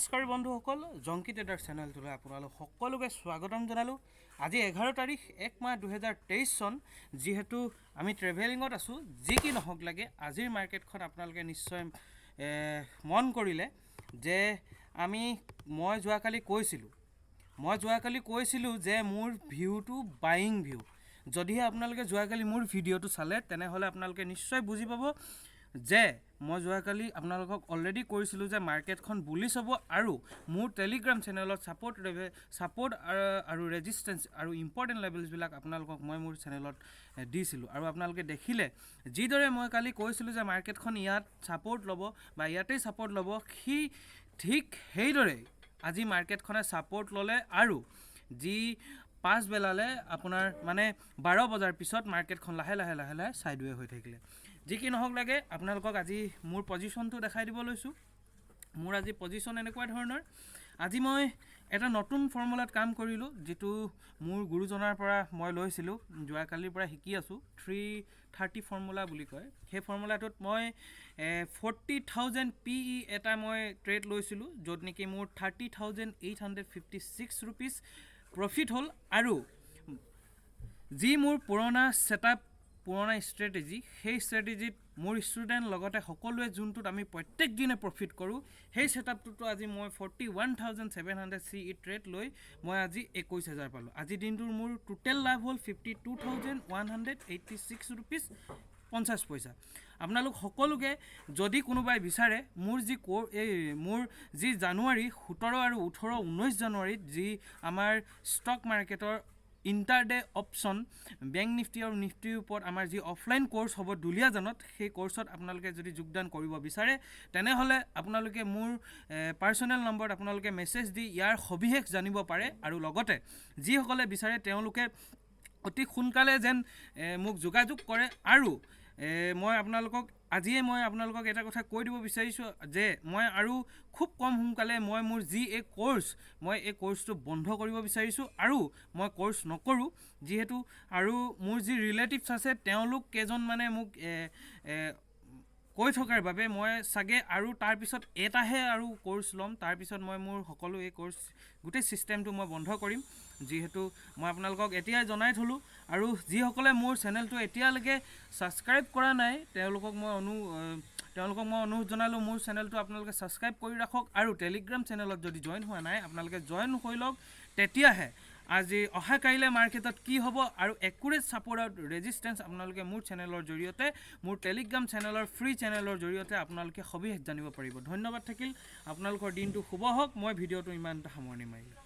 নমস্কাৰ বন্ধুসকল, জংকি ট্ৰেডাৰ চেনেলটোলৈ আপোনালোক সকলোকে স্বাগতম জনালোঁ। আজি 11 তাৰিখ 1 মাহ 2023 চন। যিহেতু আমি ট্ৰেভেলিঙত আছোঁ, যি কি নহওক লাগে আজিৰ মাৰ্কেটখন আপোনালোকে নিশ্চয় মন কৰিলে যে মই যোৱাকালি কৈছিলোঁ যে মোৰ ভিউটো বাইং ভিউ। যদিহে আপোনালোকে যোৱাকালি মোৰ ভিডিঅ'টো চালে তেনেহ'লে আপোনালোকে নিশ্চয় বুজি পাব যে মই যোৱাকালি আপোনালোকক অলৰেডি কৈছিলোঁ যে মাৰ্কেটখন বুলিছ হ'ব আৰু মোৰ টেলিগ্ৰাম চেনেলত ছাপোৰ্ট আৰু ৰেজিষ্টেঞ্চ আৰু ইম্পৰ্টেণ্ট লেভেলছবিলাক আপোনালোকক মই মোৰ চেনেলত দিছিলোঁ। আৰু আপোনালোকে দেখিলে যিদৰে মই কালি কৈছিলোঁ যে মাৰ্কেটখন ইয়াত ছাপোৰ্ট ল'ব বা ইয়াতেই ছাপোৰ্ট ল'ব, ঠিক সেইদৰে আজি মাৰ্কেটখনে ছাপোৰ্ট ল'লে আৰু যি পাছবেলালে আপোনাৰ 12 বজাৰ পিছত মাৰ্কেটখন লাহে লাহে ছাইডৱে হৈ থাকিলে। যি কি নহওক লাগে আপোনালোকক আজি মোৰ পজিশ্যনটো দেখাই দিব লৈছোঁ। মোৰ আজি পজিশ্যন এনেকুৱা ধৰণৰ। আজি মই এটা নতুন ফৰ্মুলাত কাম কৰিলোঁ, যিটো মোৰ গুৰুজনাৰ পৰা মই লৈছিলোঁ, যোৱাকালিৰ পৰা শিকি আছোঁ। 330 ফৰ্মুলা বুলি কয়। সেই ফৰ্মুলাটোত মই 40,000 PE এটা মই ট্ৰেড লৈছিলোঁ, য'ত নেকি মোৰ 30,856 ৰুপিজ প্ৰফিট হ'ল। আৰু যি মোৰ পুৰণা ষ্ট্ৰেটেজি, সেই ষ্ট্ৰেটেজিত মোৰ ষ্টুডেণ্ট লগতে সকলোৱে যোনটোত আমি প্ৰত্যেক দিনে প্ৰফিট কৰোঁ, সেই ছেটআপটোতো আজি মই 41,700 CE ট্ৰেড লৈ মই আজি 21,000 পালোঁ। আজিৰ দিনটোৰ মোৰ টোটেল লাভ হ'ল 52,186 ৰুপিজ 50 পইচা। আপোনালোক সকলোকে যদি কোনোবাই বিচাৰে মোৰ যি জানুৱাৰী 17 আৰু 19 জানুৱাৰীত যি আমাৰ ষ্টক মাৰ্কেটৰ ইণ্টাৰডে অপশ্যন বেংক নিফটি আৰু নিফটিৰ ওপৰত আমাৰ যি অফলাইন কোৰ্চ হ'ব দুলীয়াজানত, সেই কোৰ্চত আপোনালোকে যদি যোগদান কৰিব বিচাৰে তেনেহ'লে আপোনালোকে মোৰ পাৰ্চনেল নম্বৰত আপোনালোকে মেছেজ দি ইয়াৰ সবিশেষ জানিব পাৰে। আৰু লগতে যিসকলে বিচাৰে তেওঁলোকে অতি সোনকালে যেন মোক যোগাযোগ কৰে। আৰু মই আপোনালোকক এটা কথা কৈ দিব বিচাৰিছোঁ যে মই আৰু খুব কম সোনকালে মোৰ যি এই কোৰ্চটো বন্ধ কৰিব বিচাৰিছোঁ আৰু মই কোৰ্চ নকৰোঁ। যিহেতু আৰু মোৰ যি ৰিলেটিভছ আছে তেওঁলোক কেইজনমানে মোক কৈ থকাৰ বাবে মই চাগে আৰু তাৰপিছত এটাহে আৰু কোৰ্চ ল'ম। তাৰপিছত মই মোৰ সকলো এই কোৰ্চ গোটেই ছিষ্টেমটো মই বন্ধ কৰিম। যিহেতু মই আপোনালোকক এতিয়াই জনাই থলোঁ। আৰু যিসকলে মোৰ চেনেলটো এতিয়ালৈকে ছাবস্ক্ৰাইব কৰা নাই তেওঁলোকক মই অনুৰোধ জনালোঁ, মোৰ চেনেলটো আপোনালোকে ছাবস্ক্ৰাইব কৰি ৰাখক। আৰু টেলিগ্ৰাম চেনেলত যদি জইন হোৱা নাই আপোনালোকে জইন হৈ লওক। তেতিয়াহে আজি অহাকাইলৈ মাৰ্কেটত কি হ'ব আৰু একুৰেট ছাপোৰ্ট আৰু ৰেজিষ্টেঞ্চ আপোনালোকে মোৰ চেনেলৰ জৰিয়তে, মোৰ টেলিগ্ৰাম চেনেলৰ ফ্ৰী চেনেলৰ জৰিয়তে আপোনালোকে সবিশেষ জানিব পাৰিব। ধন্যবাদ থাকিল। আপোনালোকৰ দিনটো শুভ হওক। মই ভিডিঅ'টো ইমানটা সামৰণি মাৰিলোঁ।